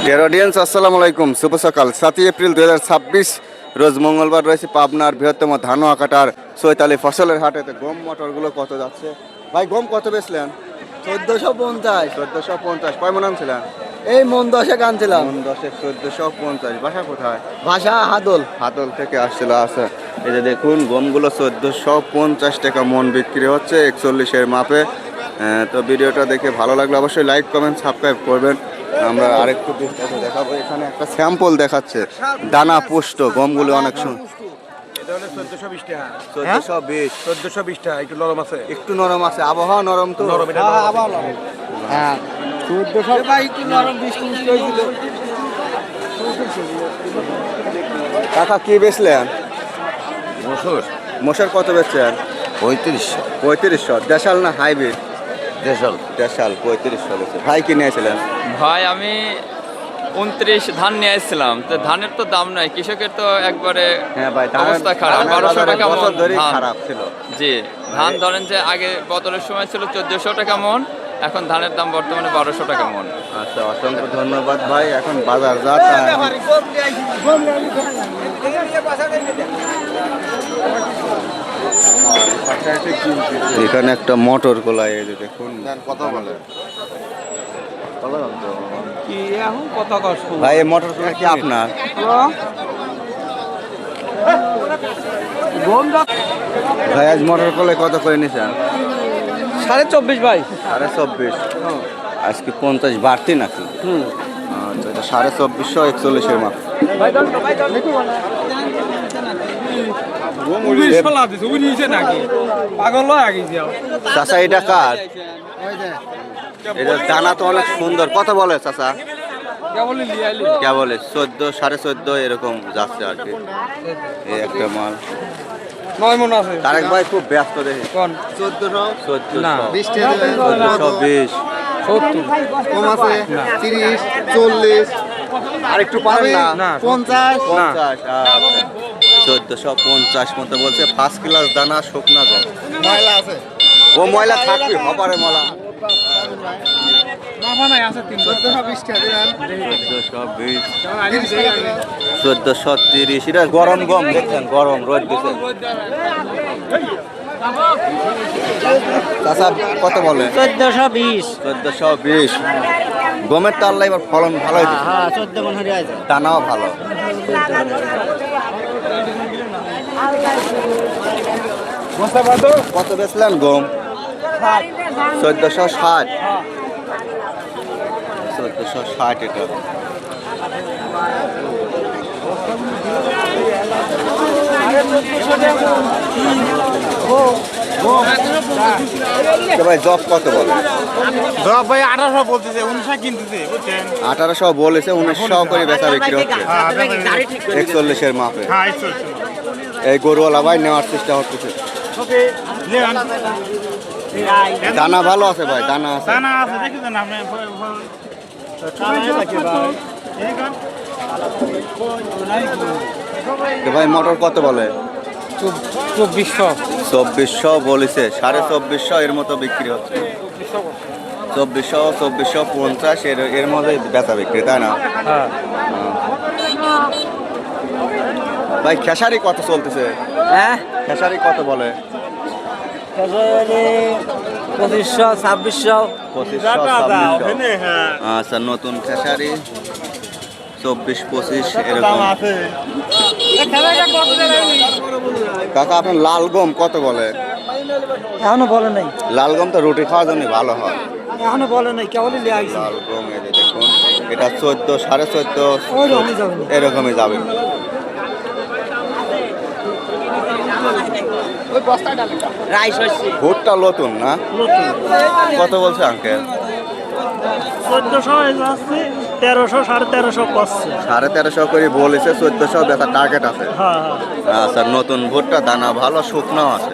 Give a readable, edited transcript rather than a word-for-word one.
Dear audience, আসসালামু আলাইকুম। শুভ সকাল। 7 এপ্রিল 2026 রোজ মঙ্গলবার রয়েছে পাবনার বৃহত্তম ধান কাটার চৈতালি ফসলের হাটেতে। গম মটরগুলো কত যাচ্ছে ভাই? গম কত বেচলেন? 1450। 1450। কয় মন আনছিলেন? এই মন 10 আনছিলাম। মন 10 1450। বাসা কোথায়? ভাষা হাদল। হাতল থেকে আসছিল। আচ্ছা, এই যে দেখুন গমগুলো 1450 টাকা মন বিক্রি হচ্ছে 41-এর মাপে। তো ভিডিওটা দেখে ভালো লাগলে অবশ্যই লাইক কমেন্ট সাবস্ক্রাইব করবেন। আমরা আরেকটু বিস্তারিত দেখাবো। এখানে একটা স্যাম্পল দেখাচ্ছে, দানা পুষ্ট গমগুলো অনেক সুন্দর। এটা হলো 1420 টাকা। 1420। 1420 টাকা, একটু নরম আছে। একটু নরম আছে, আবহাওয়া নরম তো। নরম, এটা নরম। হ্যাঁ 1400 ভাই একটু নরম 20 হয়েছিল। কাকা কি বেচলেন? মসুর মশার কত বেচছেন? 3500। 3500। দেশাল না হাইব্রিড? দেশাল। দেশাল 3500 বেচে। ভাই কি নিয়েছিলেন? ভাই আমি 29 ধান নিয়ে এসেছিলাম, তো ধানের তো দাম নাই, কৃষকের তো একবারে হ্যাঁ ভাই, অবস্থা খারাপ। 1200 টাকা মন ধান। খারাপ ছিল। জি, ধান ধরেন যে আগে বদলের সময় ছিল 1400 টাকা মন, এখন ধানের দাম বর্তমানে 1200 টাকা মন। আচ্ছা, অসংখ্য ধন্যবাদ ভাই। এখন বাজার যাত। এখানে একটা মোটর কোলাই, এই যে দেখুন। কত বলে কি এখন কত কষ্ট ভাই? এই মোটর কোলাই কি আপনার? ভাই আজ মোটর কোলাই কত করে নিছেন? 24.5 ভাই। 24.5। আজকে 50 বাড়তি নাকি? আচ্ছা, এটা 2450 41-এর মাপ। চাচা এটা কার? এটা দানা তো অনেক সুন্দর। কত বলে চাচা? কে বলে? 14 14.5 এরকম যাচ্ছে আর কি। এই একটা মাল 9 মন আছে। তারেক ভাই খুব ব্যস্ত দেখি। কোন 1400 না 20 1420 70 কম আছে 30 40 আর একটু পারেন না? 50 50। 1450 মতো বলছে। ফার্স্ট ক্লাস দানা, শুকনা গম। ময়লা আছে। ও ময়লা থাকবে, হপারে ময়লা। বাবা নাই আছে 1420 টাকা দেন। 1430। এটা গরম গম, দেখছেন গরম রোদ দিচ্ছে। চাচা কত বলে? 1420। 1420। গমের তো আল্লাহ এবার ফলন ভালো হয়েছে। হ্যাঁ 14 মন হয়ে আছে। দানাও ভালো। কত বেচলেন গম? 1460। 1460 এটা। ভাই জব কত বলে? জব ভাই 1800 বলতেছে, 1900 কিনতেছে, বুঝছেন? 1800 বলেছে, 1900 করে বেচা বিক্রি হচ্ছে 41-এর মাপে। হ্যাঁ, এই চলছে। এই গরুওয়ালা ভাই নেওয়ার চেষ্টা হচ্ছে। নেন। দানা ভালো আছে ভাই, দানা আছে। দানা আছে, দেখেছেন আপনি? তো ভাই মোটর কত বলে? 2400। 2400 বলেছে। 2450 এর মতো বিক্রি হচ্ছে। 2400 2450 এর মধ্যে বেচা বিক্রি, তাই না? হ্যাঁ ভাই খেসারি কত চলতেছে? হ্যাঁ খেসারি কত বলে? 2500 2600। 2500। আচ্ছা, নতুন খেসারি 24-25 এরকম। কাকা আপনার লাল গম কত বলে? এখনো বলে নাই। লাল গম তো রুটি খাওয়ার জন্য ভালো হয়। এখনো বলে নাই, কেবলই লিয়ে আইছি। লাল গম এই যে দেখুন, এটা 14 14.5 ওইরকমই যাবে। এরকমই যাবে। ভুট্টা নতুন না? কত বলছে আঙ্কেল? 1400 আছে, 1300 1350 করছে। 1350 করে বলেছে। 1400 বেচা টার্গেট আছে। হ্যাঁ আচ্ছা, নতুন ভুট্টা, দানা ভালো, শুকনাও আছে।